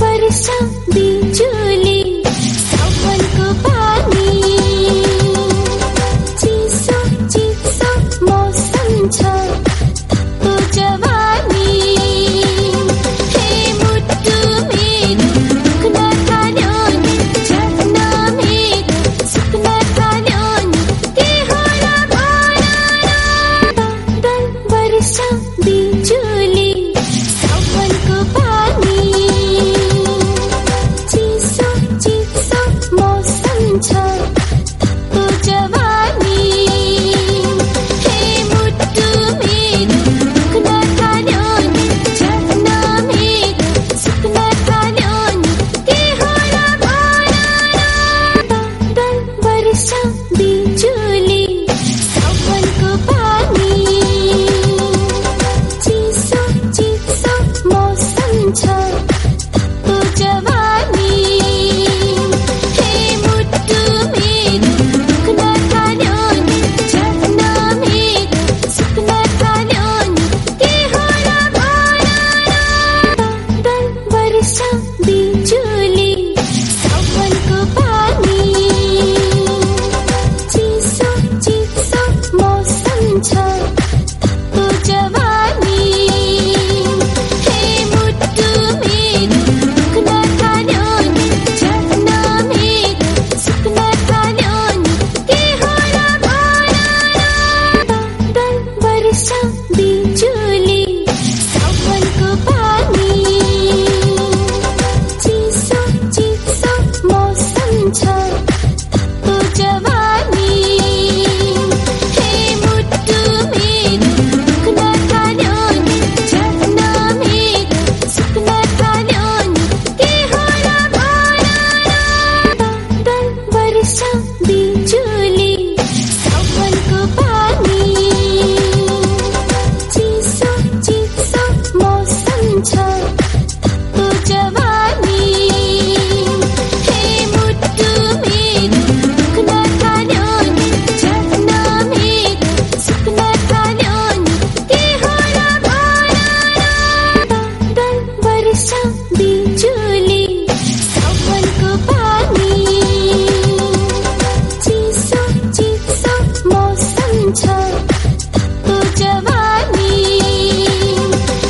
वर्षा बिजुली सावनको पानी चिसो चिसो मौसम छ तातो जवानी हे मुटु मेरो दुख्न थाल्यो नि जग्न मेरो सुक्न थाल्यो नि के होला भन न बादल वर्षा बिजुली सावनको पानी चिसो चिसो मौसम छ तातो जवानी हे मुटु मेरो दुख्न थाल्यो नि जग्न मेरो सुक्न थाल्यो नि के होला भन न बादल वर्षा बिजुली सावनको पानी चिसो चिसो मौसम छ तातो जवानी हे मुटु मेरो दुख्न थाल्यो नि जग्न मेरो सुक्न थाल्यो नि के होला भन न बादल वर्षा बिजुली सावनको पानी चिसो चिसो मौसम छ तातो जवानी हे मुटु मेरो दुख्न थाल्यो नि जग्न मेरो सुक्न थाल्यो नि के होला भन न बादल वर्षा बिजुली सावनको पानी चिसो चिसो मौसम छ तातो जवानी हे मुटु मेरो दुख्न थाल्यो नि जग्न मेरो सुक्न थाल्यो नि के होला भन न बादल वर्षा बिजुली सावनको पानी चिसो चिसो मौसम छ तातो जवानी हे मुटु मेरो दुख्न थाल्यो नि जग्न मेरो सुक्न थाल्यो नि के होला भन न बादल वर्षा बिजुली सावनको पानी चिसो चिसो मौसम छ तातो जवानी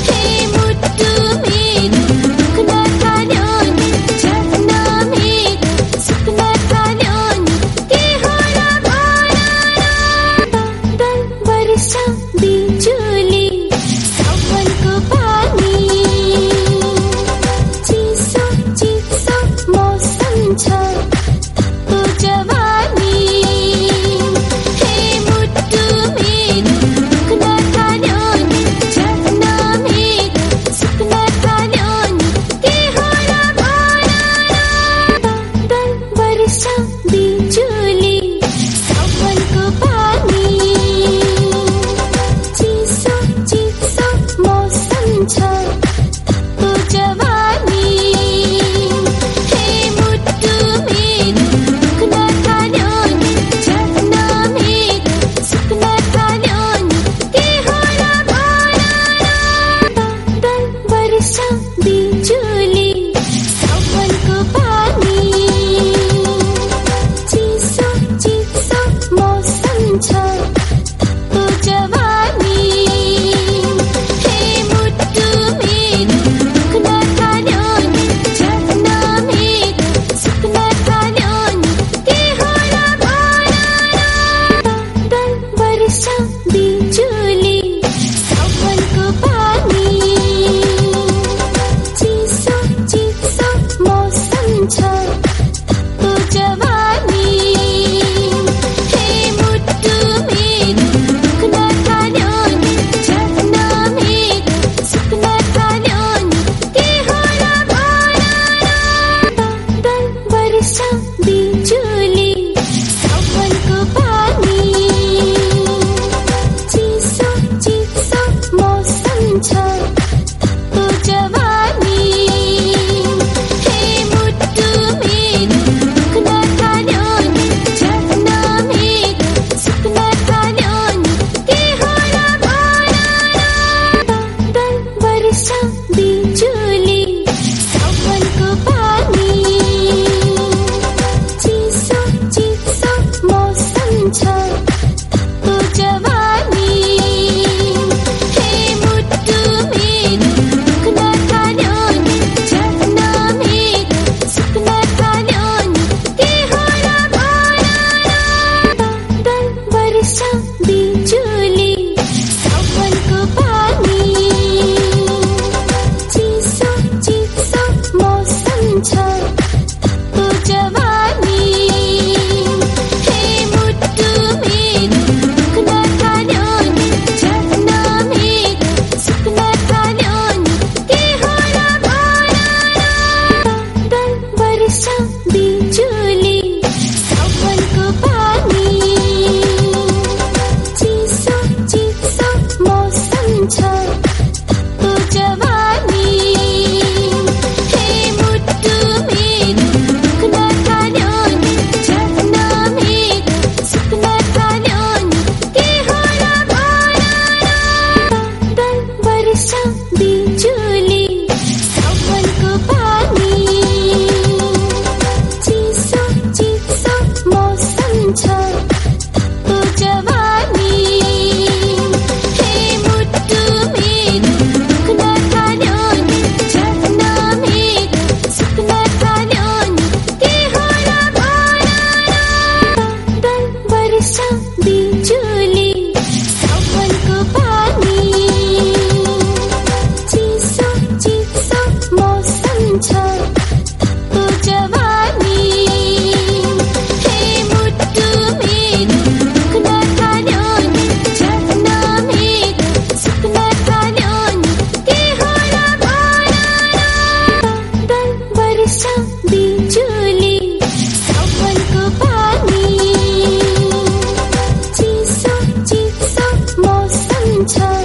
हे मुटु मेरो दुख्न थाल्यो नि जग्न मेरो सुक्न थाल्यो नि के होला भन न बादल वर्षा बिजुली सावनको पानी छ